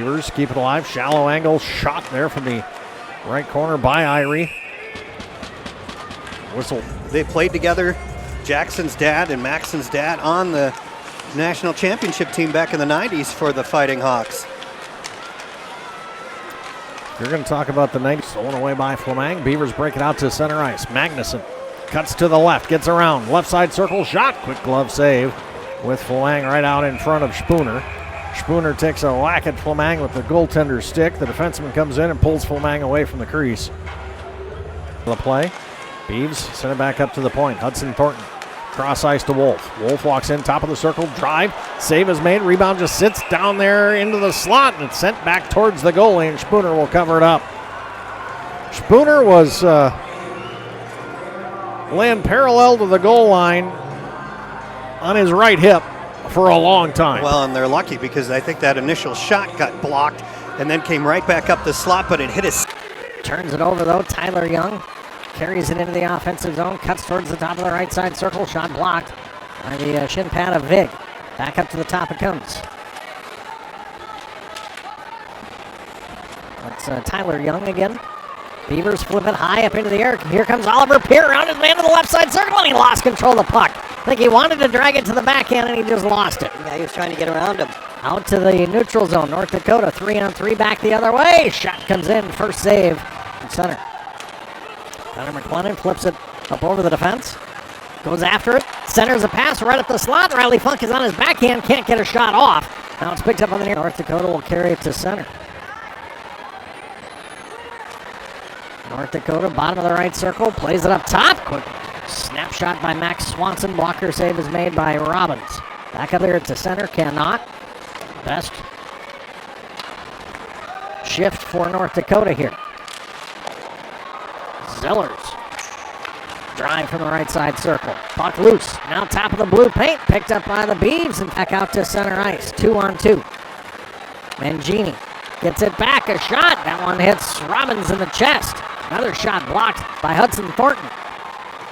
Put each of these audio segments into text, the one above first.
Beavers keep it alive. Shallow angle shot there from the right corner by Irie. Whistle. They played together, Jackson's dad and Maxon's dad, on the national championship team back in the 90s for the Fighting Hawks. You're going to talk about the 90s. Stolen away by Flamang. Beavers break it out to center ice. Magnuson cuts to the left, gets around. Left side circle shot. Quick glove save with Flamang right out in front of Spooner. Spooner takes a whack at Flamang with the goaltender's stick. The defenseman comes in and pulls Flamang away from the crease. The play. Beavs send it back up to the point. Hudson Thornton. Cross ice to Wolf. Wolf walks in, top of the circle, drive. Save is made. Rebound just sits down there into the slot, and it's sent back towards the goalie, and Spooner will cover it up. Spooner was laying parallel to the goal line on his right hip for a long time. Well, and they're lucky because I think that initial shot got blocked and then came right back up the slot, but it hit his. Turns it over, though. Tyler Young carries it into the offensive zone, cuts towards the top of the right side circle. Shot blocked by the shin pad of Vig. Back up to the top it comes. That's Tyler Young again. Beavers flip it high up into the air. Here comes Oliver Peer around his man to the left side circle, and he lost control of the puck. I think he wanted to drag it to the backhand, and he just lost it. Yeah, he was trying to get around him. Out to the neutral zone. North Dakota 3-on-3 back the other way. Shot comes in. First save in center. Connor McLennan flips it up over the defense. Goes after it. Centers a pass right at the slot. Riley Funk is on his backhand. Can't get a shot off. Now it's picked up on the near. North Dakota will carry it to center. North Dakota, bottom of the right circle. Plays it up top. Quick snapshot by Max Swanson. Blocker save is made by Robbins. Back up here to center. Cannot. Best shift for North Dakota here. Zellers. Drive from the right side circle. Puck loose. Now top of the blue paint. Picked up by the Beavs and back out to center ice. 2-on-2. Mangini gets it back. A shot. That one hits Robbins in the chest. Another shot blocked by Hudson Thornton.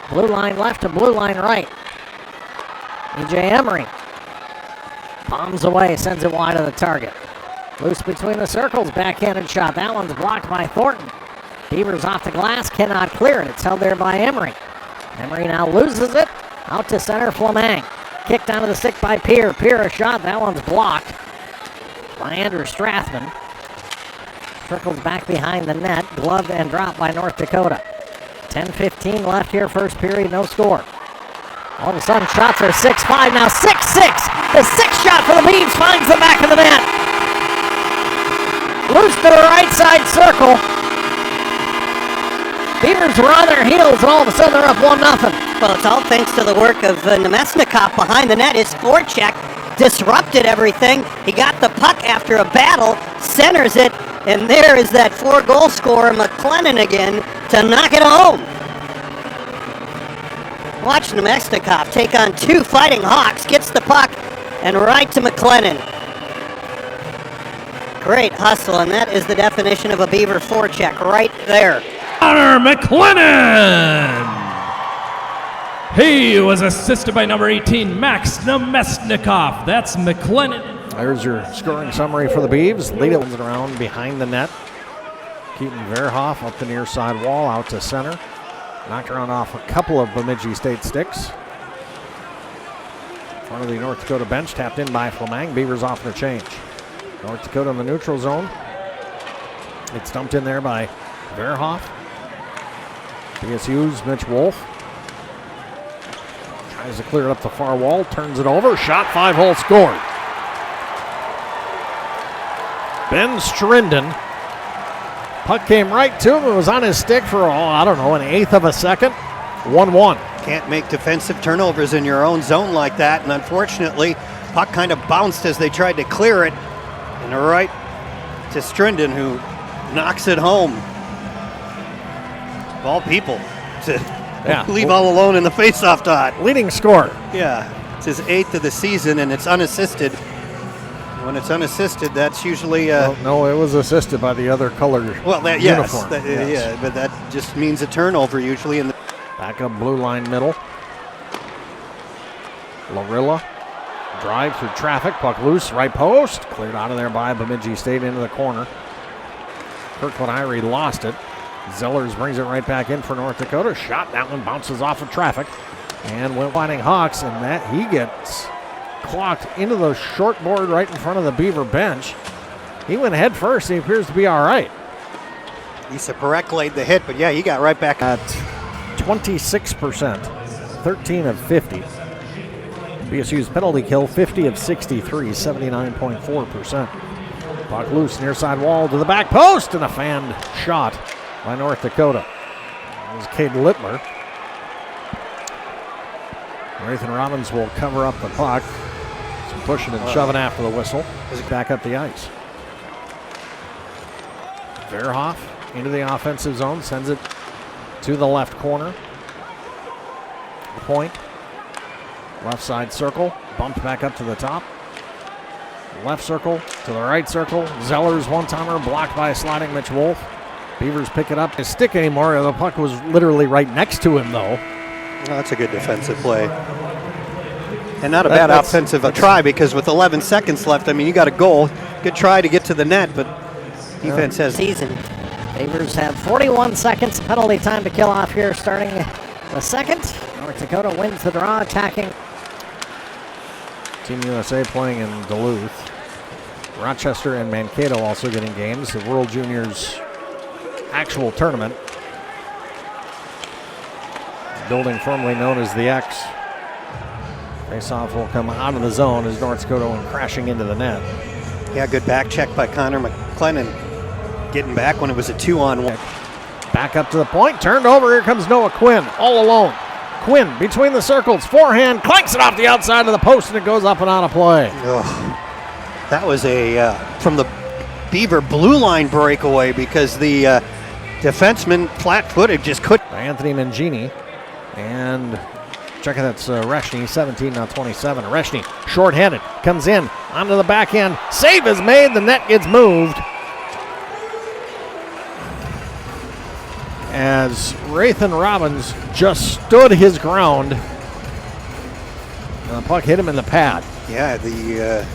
Blue line left to blue line right. E.J. Emery bombs away, sends it wide of the target. Loose between the circles, backhanded shot. That one's blocked by Thornton. Beavers off the glass, cannot clear it. It's held there by Emery. Emery now loses it. Out to center, Flamang. Kicked onto the stick by Peer. Peer a shot. That one's blocked by Andrew Strathman. Trickles back behind the net. Gloved and dropped by North Dakota. 10:15 left here, first period, no score. All of a sudden, shots are 6-5, now 6-6. The sixth shot for the Beavs finds the back of the net. Loose to the right side circle. Beavers were on their heels, and all of a sudden they're up 1-0. Well, it's all thanks to the work of Nemesnikov behind the net. His forecheck disrupted everything. He got the puck after a battle, centers it, and there is that 4-goal scorer, McLennan again, to knock it home. Watch Nemesnikov take on two Fighting Hawks, gets the puck, and right to McLennan. Great hustle, and that is the definition of a Beaver forecheck right there. Connor McLennan! He was assisted by number 18, Max Nemesnikov. That's McLennan. There's your scoring summary for the Beavs. Lead it around behind the net. Keaton Verhoff up the near side wall, out to center. Knocked around off a couple of Bemidji State sticks. Front of the North Dakota bench, tapped in by Flamang. Beavers off the change. North Dakota in the neutral zone. It's dumped in there by Verhoff. BSU's Mitch Wolf. Tries to clear it up the far wall, turns it over. Shot, 5-hole scored. Ben Strinden. Puck came right to him. It was on his stick for, an eighth of a second. 1-1. Can't make defensive turnovers in your own zone like that, and unfortunately, puck kind of bounced as they tried to clear it. And right to Strinden, who knocks it home. Of all people to leave all alone in the faceoff dot. Leading scorer. Yeah, it's his 8th of the season, and it's unassisted. When it's unassisted, that's usually no, it was assisted by the other color uniform. Yes. Yeah, but that just means a turnover usually. Back up blue line middle. Larilla Drive through traffic, puck loose, right post. Cleared out of there by Bemidji State into the corner. Kirkland Irie lost it. Zellers brings it right back in for North Dakota. Shot, that one bounces off of traffic. And went Fighting Hawks, and that he gets clocked into the short board right in front of the Beaver bench. He went head first. He appears to be all right. Issa Perek laid the hit, but yeah, he got right back. At 26%, 13 of 50. BSU's penalty kill, 50 of 63, 79.4%. Puck loose, near side wall to the back post, and a fanned shot by North Dakota. That was Cade Littler. Nathan Robbins will cover up the puck. Some pushing and shoving after the whistle. Back up the ice. Verhoff into the offensive zone, sends it to the left corner. The point. Left side circle, bumped back up to the top. Left circle to the right circle. Zellers one-timer blocked by a sliding Mitch Wolf. Beavers pick it up. His stick anymore. The puck was literally right next to him, though. Well, that's a good defensive play. And not a bad offensive try, because with 11 seconds left, I mean, you got a goal. Good try to get to the net, but defense has... Season. Beavers have 41 seconds penalty time to kill off here, starting the second. North Dakota wins the draw, attacking. Team USA playing in Duluth. Rochester and Mankato also getting games. The World Juniors actual tournament. Building formerly known as the X. Faceoff will come out of the zone as North Dakota went crashing into the net. Yeah, good back check by Connor McLennan. Getting back when it was a 2-on-1. Back up to the point, turned over. Here comes Noah Quinn, all alone. Quinn between the circles, forehand, clanks it off the outside of the post, and it goes up and out of play. Ugh. That was a from the Beaver blue line breakaway, because the defenseman flat-footed just couldn't. Anthony Mangini, and checking that's Reshny, 17 now 27. Reshny, short-handed, comes in onto the back end. Save is made, the net gets moved. As Nathan Robbins just stood his ground. And the puck hit him in the pad. Yeah, the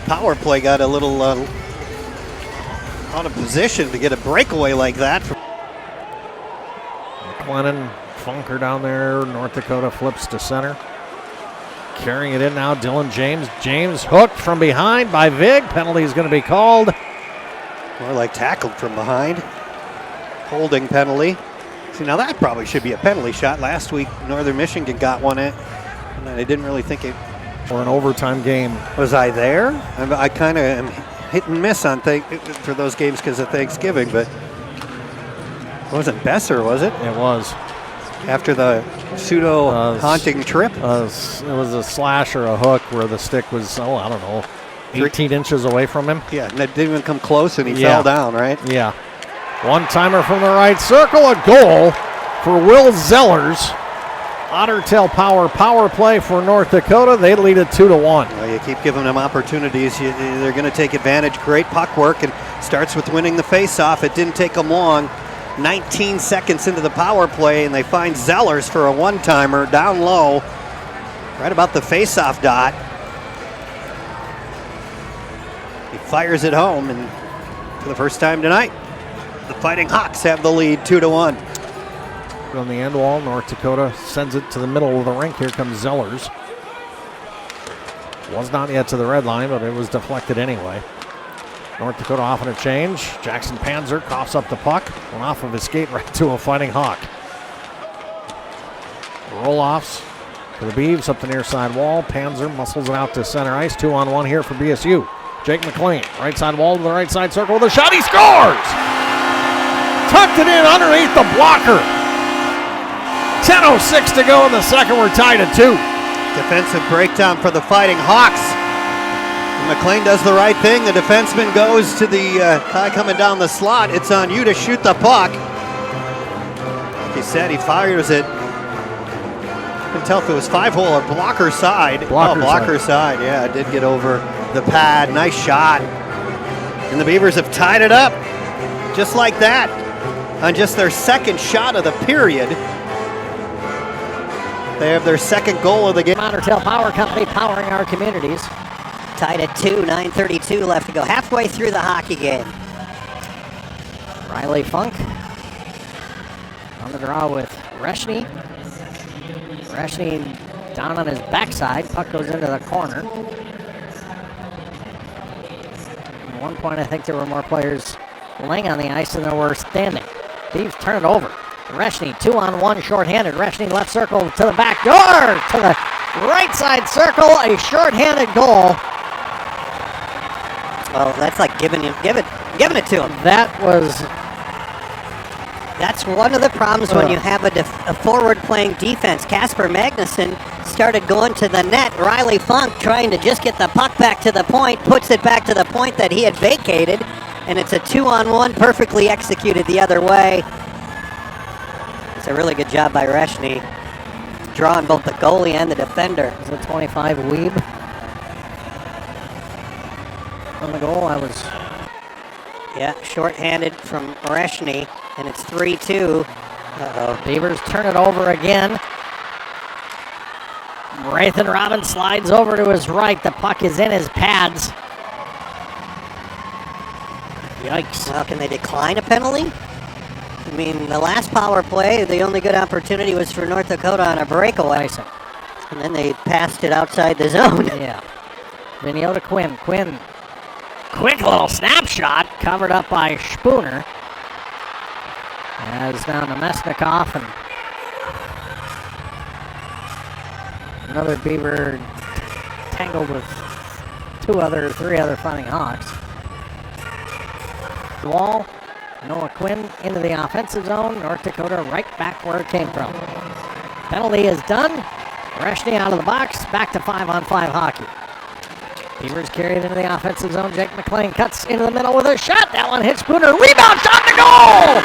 power play got a little out of position to get a breakaway like that. McLennan, Funker down there. North Dakota flips to center. Carrying it in now, Dylan James. James hooked from behind by Vig. Penalty is going to be called. More like tackled from behind. Holding penalty. See, now that probably should be a penalty shot. Last week, Northern Michigan got one in, and I didn't really think it. For an overtime game. Was I there? I kind of am hit and miss on for those games because of Thanksgiving, but it wasn't Besser, was it? It was. After the pseudo haunting trip? It was a slash or a hook where the stick was, I don't know, 18 inches away from him. Yeah, and it didn't even come close, and he fell down, right? Yeah. One-timer from the right circle, a goal for Will Zellers. Otter Tail power play for North Dakota. They lead it 2-1. Well, you keep giving them opportunities. They're going to take advantage. Great puck work, and starts with winning the face-off. It didn't take them long. 19 seconds into the power play, and they find Zellers for a one-timer down low, right about the face-off dot. He fires it home, and for the first time tonight, the Fighting Hawks have the lead 2-1. On the end wall, North Dakota sends it to the middle of the rink. Here comes Zellers. Was not yet to the red line, but it was deflected anyway. North Dakota off on a change. Jackson Panzer coughs up the puck. Went off of his skate right to a Fighting Hawk. Roll-offs for the Beavs up the near side wall. Panzer muscles it out to center ice. 2-on-1 here for BSU. Jake McLean, right side wall to the right side circle with a shot. He scores! Tucked it in underneath the blocker. 10:06 to go in the second. We're tied at 2. Defensive breakdown for the Fighting Hawks. And McLean does the right thing. The defenseman goes to the guy coming down the slot. It's on you to shoot the puck. Like he said, he fires it. Couldn't tell if it was 5-hole or blocker side. Blocker side. Yeah, it did get over the pad. Nice shot. And the Beavers have tied it up just like that on just their second shot of the period. They have their second goal of the game. Montertail Power Company powering our communities. Tied at 2, 9:32 left to go. Halfway through the hockey game. Riley Funk on the draw with Reshny. Reshny down on his backside. Puck goes into the corner. At one point, I think there were more players laying on the ice than there were standing. Thieves turn it over. Reshny, 2-on-1, shorthanded. Reshny left circle to the back door, to the right side circle, a shorthanded goal. Well, that's like giving it to him. That's one of the problems when you have a forward-playing defense. Casper Magnuson started going to the net. Riley Funk trying to just get the puck back to the point, puts it back to the point that he had vacated, and it's a 2-on-1, perfectly executed the other way. It's a really good job by Reshny, drawing both the goalie and the defender. It's a 25 Weeb on the goal. Shorthanded from Reshny, and it's 3-2. Beavers turn it over again. Rathan Robbins slides over to his right. The puck is in his pads. Yikes. Well, can they decline a penalty? I mean, the last power play, the only good opportunity was for North Dakota on a breakaway. And then they passed it outside the zone. Yeah. Vinio to Quinn. Quinn, quick little snapshot, covered up by Spooner. As down to Mesnikov, and another Beaver tangled with three other Fighting Hawks. Wall, Noah Quinn into the offensive zone. North Dakota right back where it came from. Penalty is done. Reshny out of the box. Back to 5-on-5 hockey. Beavers carry it into the offensive zone. Jake McLean cuts into the middle with a shot. That one hits Spooner. Rebound shot to goal!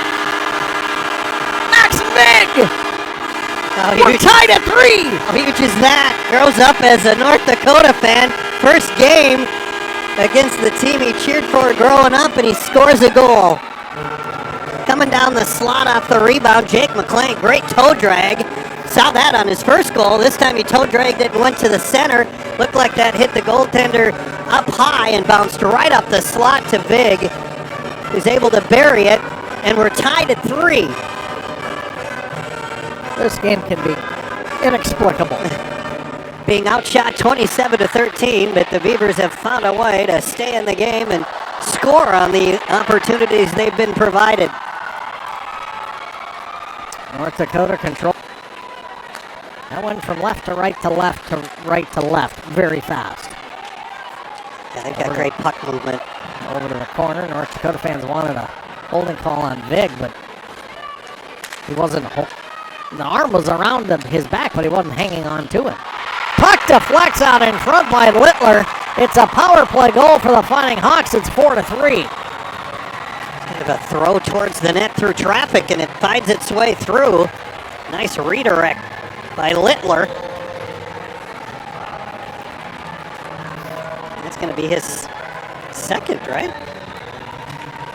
Max Big! We're tied at 3! How huge is that? Grows up as a North Dakota fan. First game against the team he cheered for growing up, and he scores a goal. Coming down the slot off the rebound, Jake McLean, great toe drag. Saw that on his first goal. This time he toe dragged it and went to the center. Looked like that hit the goaltender up high and bounced right up the slot to Vig, who's able to bury it, and we're tied at 3. This game can be inexplicable. Being outshot 27-13, but the Beavers have found a way to stay in the game and score on the opportunities they've been provided. North Dakota control. That went from left to right to left to right to left very fast. Yeah, they've got great puck movement. Over to the corner. North Dakota fans wanted a holding call on Vig, but he wasn't. The arm was around his back, but he wasn't hanging on to it. Puck deflects out in front by Littler. It's a power play goal for the Fighting Hawks. It's 4-3. Kind of a throw towards the net through traffic, and it finds its way through. Nice redirect by Littler. That's going to be his second, right?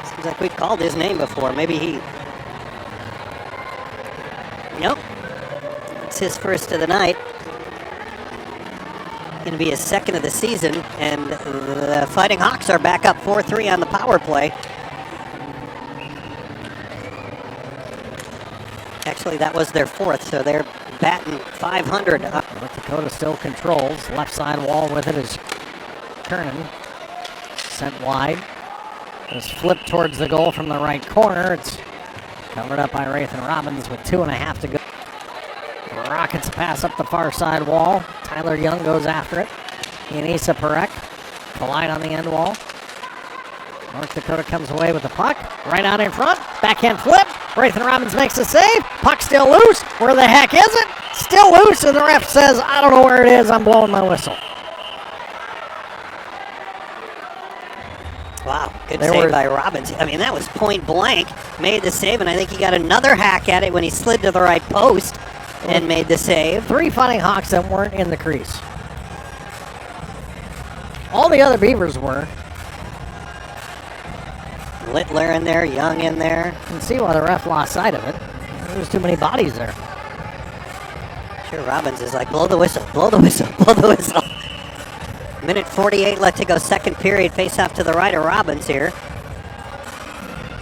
Seems like we've called his name before. Maybe he... Nope. It's his first of the night. Going to be his second of the season, and the Fighting Hawks are back up 4-3 on the power play. Actually, that was their fourth, so they're batting .500. North Dakota still controls. Left side wall with it is Kernan. Sent wide. It's flipped towards the goal from the right corner. It's covered up by Rathan Robbins with 2.5 to go. Rockets pass up the far side wall. Tyler Young goes after it. Yanisa Perek collide on the end wall. North Dakota comes away with the puck. Right out in front. Backhand flip. Rathan Robbins makes a save. Puck still loose. Where the heck is it? Still loose, and the ref says, I don't know where it is. I'm blowing my whistle. Wow, good save by Robbins. I mean, that was point blank. Made the save, and I think he got another hack at it when he slid to the right post and made the save. 3 Fighting Hawks that weren't in the crease. All the other Beavers were. Littler in there, Young in there. You can see why the ref lost sight of it. There was too many bodies there. Sure, Robbins is like, blow the whistle, blow the whistle, blow the whistle. Minute 48 left to go, second period. Face off to the right of Robbins here.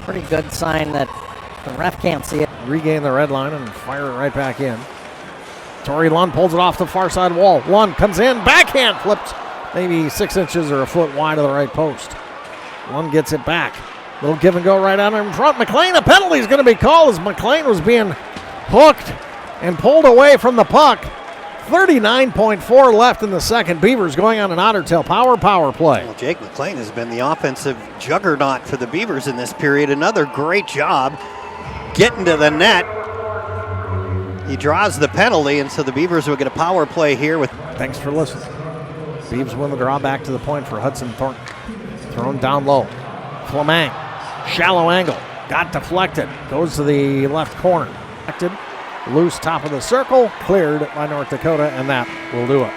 Pretty good sign that the ref can't see it. Regain the red line and fire it right back in. Torrey Lund pulls it off the far side wall. Lund comes in, backhand, flipped maybe 6 inches or a foot wide of the right post. Lund gets it back. Little give and go right out in front. McLean, a penalty is going to be called as McLean was being hooked and pulled away from the puck. 39.4 left in the second. Beavers going on an Otter Tail power play. Well, Jake McLean has been the offensive juggernaut for the Beavers in this period. Another great job getting to the net. He draws the penalty, and so the Beavers will get a power play here. With Thanks for listening. Beavs win the draw back to the point for Hudson Thornton. Thrown down low. Flamang, shallow angle, got deflected, goes to the left corner. Deflected, loose top of the circle, cleared by North Dakota, and that will do it.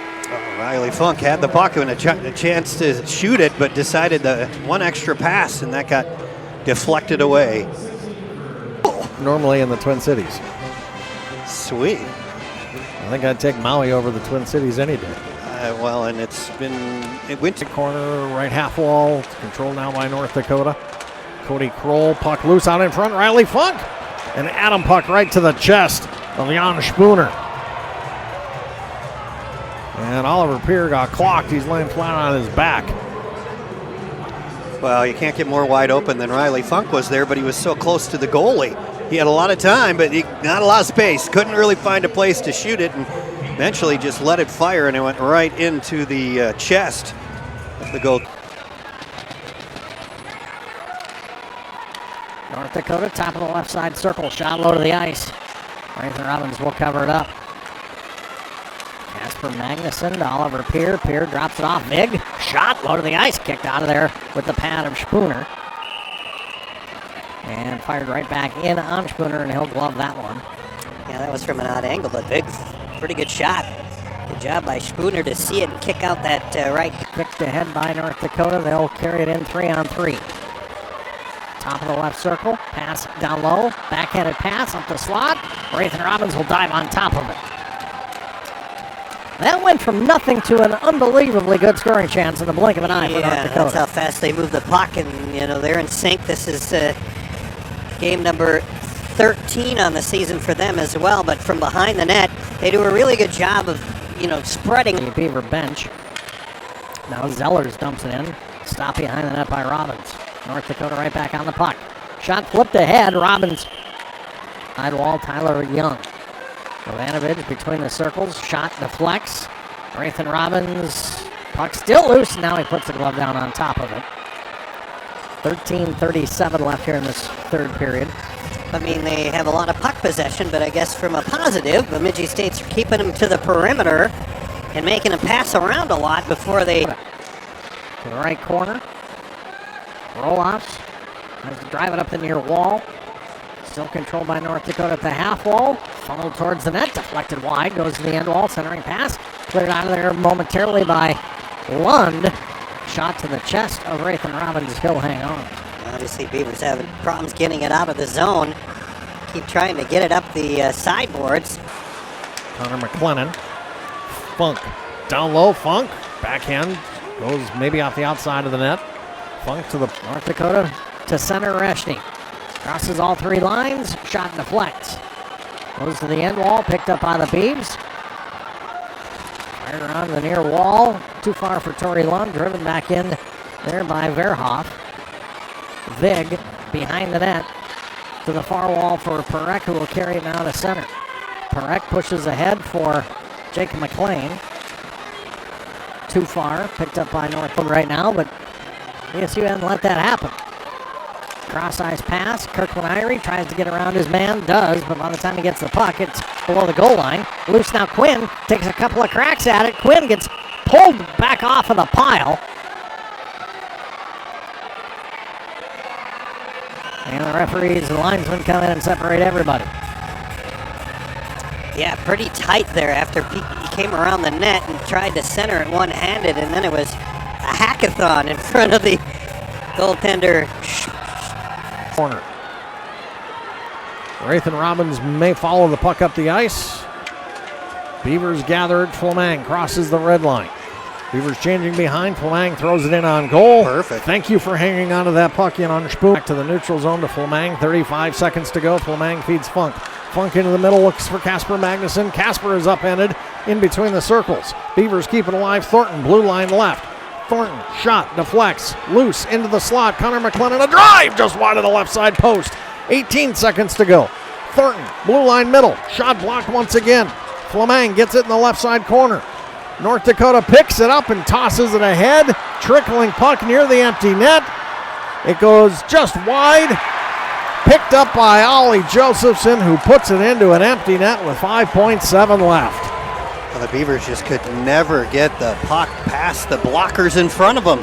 Riley Funk had the puck and a chance to shoot it, but decided the one extra pass, and that got deflected away. Normally in the Twin Cities. Sweet. I think I'd take Maui over the Twin Cities any day. Well, and it went to corner, right half wall, controlled now by North Dakota. Cody Kroll, puck loose out in front, Riley Funk. And Adam puck right to the chest of Jan Spooner. And Oliver Peer got clocked. He's laying flat on his back. Well, you can't get more wide open than Riley Funk was there, but he was so close to the goalie. He had a lot of time, but not a lot of space. Couldn't really find a place to shoot it, and eventually just let it fire, and it went right into the chest of the goal. North Dakota, top of the left side circle, shot low to the ice. Nathan Robbins will cover it up. Casper Magnuson to Oliver Peer. Peer drops it off. Big shot low to the ice, kicked out of there with the pad of Spooner. And fired right back in on Spooner, and he'll glove that one. Yeah, that was from an odd angle, but big, pretty good shot. Good job by Spooner to see it and kick out that right. Kicked ahead by North Dakota. They'll carry it in 3-on-3. Top of the left circle, pass down low, backhanded pass up the slot. Nathan Robbins will dive on top of it. That went from nothing to an unbelievably good scoring chance in the blink of an eye for North Dakota. That's how fast they move the puck, and they're in sync. This is game number 13 on the season for them as well. But from behind the net, they do a really good job of spreading. The Beaver bench. Now Zellers dumps it in. Stopped behind the net by Robbins. North Dakota right back on the puck. Shot flipped ahead. Robbins. Sidewall, Tyler Young. Jovanovic between the circles. Shot deflects. Nathan Robbins. Puck still loose. Now he puts the glove down on top of it. 13:37 left here in this third period. I mean, they have a lot of puck possession, but I guess from a positive, Bemidji State's keeping them to the perimeter and making them pass around a lot before they... To the right corner. Roll-offs. Tries to drive it up the near wall. Still controlled by North Dakota at the half wall. Funneled towards the net. Deflected wide. Goes to the end wall. Centering pass. Cleared out of there momentarily by Lund. Shot to the chest of Nathan Robbins. He'll hang on. Obviously, Beavers having problems getting it out of the zone. Keep trying to get it up the sideboards. Connor McLennan. Funk. Down low. Funk. Backhand. Goes maybe off the outside of the net. Funk to the North Dakota to center. Reshney crosses all three lines. Shot deflects. Goes to the end wall. Picked up by the Beavs. Fired around the near wall. Too far for Torrey Lund. Driven back in there by Verhoff. Vig behind the net to the far wall for Perek, who will carry it now to center. Perek pushes ahead for Jake McLean. Too far. Picked up by Northwood right now, but ASU hasn't let that happen. Cross-ice pass. Kirkland Irie tries to get around his man. Does, but by the time he gets the puck, it's below the goal line. Loose now. Quinn takes a couple of cracks at it. Quinn gets pulled back off of the pile. And the referees, the linesmen come in and separate everybody. Yeah, pretty tight there after he came around the net and tried to center it one-handed, and then it was a hackathon in front of the goaltender. Corner. Nathan Robbins may follow the puck up the ice. Beavers gather at Fleming, crosses the red line. Beavers changing behind. Fleming throws it in on goal. Perfect. Thank you for hanging on to that puck in on Spoon. Back to the neutral zone to Fleming. 35 seconds to go. Fleming feeds Funk. Funk into the middle, looks for Casper Magnuson. Casper is upended in between the circles. Beavers keep it alive. Thornton, blue line left. Thornton, shot, deflects, loose into the slot. Connor McLennan, a drive just wide of the left side post. 18 seconds to go. Thornton, blue line middle, shot blocked once again. Fleming gets it in the left side corner. North Dakota picks it up and tosses it ahead. Trickling puck near the empty net. It goes just wide. Picked up by Ollie Josephson, who puts it into an empty net with 5.7 left. Well, the Beavers just could never get the puck past the blockers in front of them.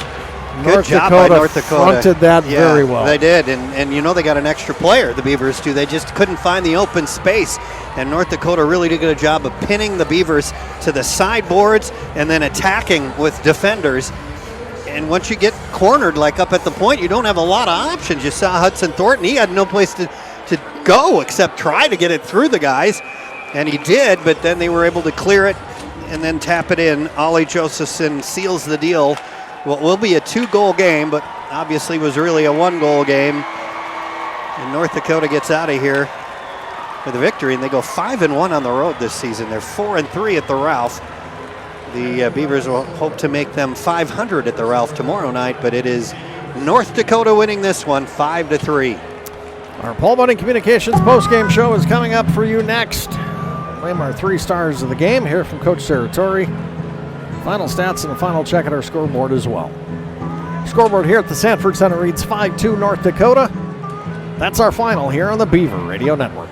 Good job by North Dakota. Fronted that very well. They did, and you know they got an extra player, the Beavers do. They just couldn't find the open space, and North Dakota really did a good job of pinning the Beavers to the sideboards and then attacking with defenders. And once you get cornered like up at the point, you don't have a lot of options. You saw Hudson Thornton, he had no place to go except try to get it through the guys, and he did, but then they were able to clear it and then tap it in. Ollie Josephson seals the deal. What will be a 2-goal game, but obviously was really a 1-goal game. And North Dakota gets out of here with a victory, and they go 5-1 on the road this season. They're 4-3 at the Ralph. The Beavers will hope to make them 500 at the Ralph tomorrow night, but it is North Dakota winning this one 5-3. Our Paul Bunting Communications postgame show is coming up for you next. Name our 3 stars of the game, here from Coach Saratori. Final stats and a final check at our scoreboard as well. Scoreboard here at the Sanford Center reads 5-2 North Dakota. That's our final here on the Beaver Radio Network.